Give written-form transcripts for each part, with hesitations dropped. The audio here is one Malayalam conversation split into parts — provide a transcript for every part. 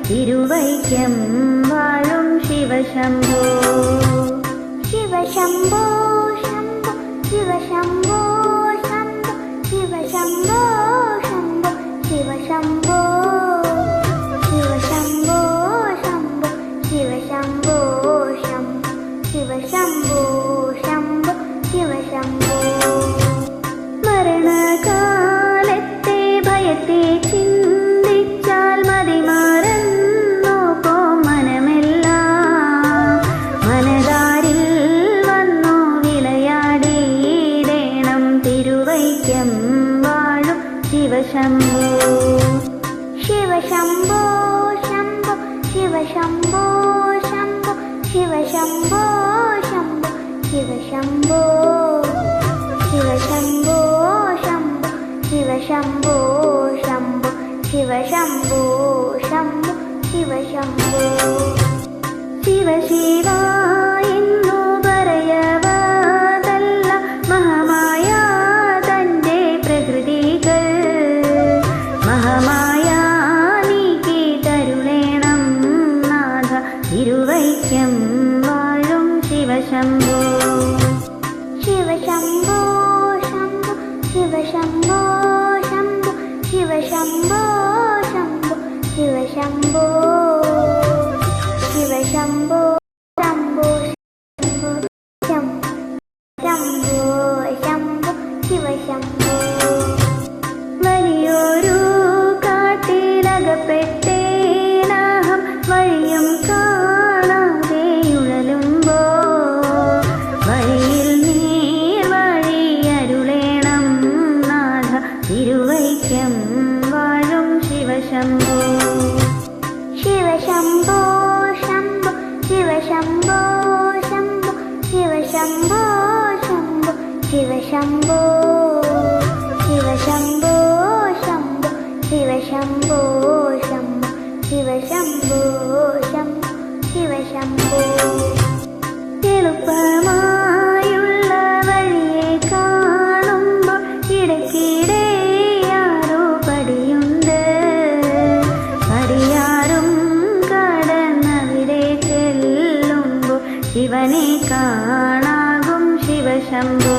തിരുവൈക്കം വാഴും ശിവശംഭോ ശിവശംഭോ ശംഭോ ശിവശംഭോ ശംഭോ ശിവശംഭോ ശംഭോ ശിവശംഭോ ശിവശംഭോ ശംഭോ ശിവശംഭോ ശംഭോ ശിവശംഭോ ശംഭോ ശിവശംഭോ മരണകാലത്തെ ഭയത്തെ ചിന്തിച്ചാൽ മതിമാറൻ വാഴും ശിവശംഭോ ശിവശംഭോ ശംഭോ ശിവശംഭോ ശംഭോ ശിവശംഭോ ശംഭോ ശിവശംഭോ ശിവശംഭോ ശംഭോ ശിവശംഭോ ശംഭോ ശിവശംഭോ ശംഭോ ശിവശംഭോ ശിവ ശിവ എന്നു പറയവാതല്ല മഹാമായ തിരുവൈക്കം വാഴും ശിവശംഭോ ശിവശംഭോ ശംഭോ ശിവശംഭോ ശംഭോ ശിവശംഭോ ശംഭോ ശിവശംഭോ ശിവശംഭോ ശംഭോ ശംഭോ ശംഭോ ശംഭോ ശിവശംഭോ വലിയൊരു കാട്ടിലകപ്പെട്ടേ നാഹം വഴിയും തിരുവൈക്കം വാഴും ശിവശംഭോ ശിവശംഭോ ശംഭോ ശിവശംഭോ ശംഭോ ശിവശംഭോ ശംഭോ ശിവശംഭോ ശിവശംഭോ ശംഭോ ശിവശംഭോ ശംഭോ ശിവശംഭോ ശംഭോ ശിവശംഭോ എളുപ്പമായുള്ള വഴിയെ കാണുമ്പോൾ ഇടയ്ക്കിടെ ശിവനെ കാണാകും ശിവശംഭോ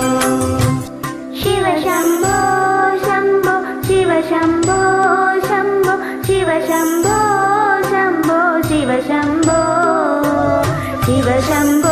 ശിവശംഭോ ശംഭോ ശിവശംഭോ ശംഭോ ശിവശംഭോ ശംഭോ ശിവശംഭോ ശിവശംഭോ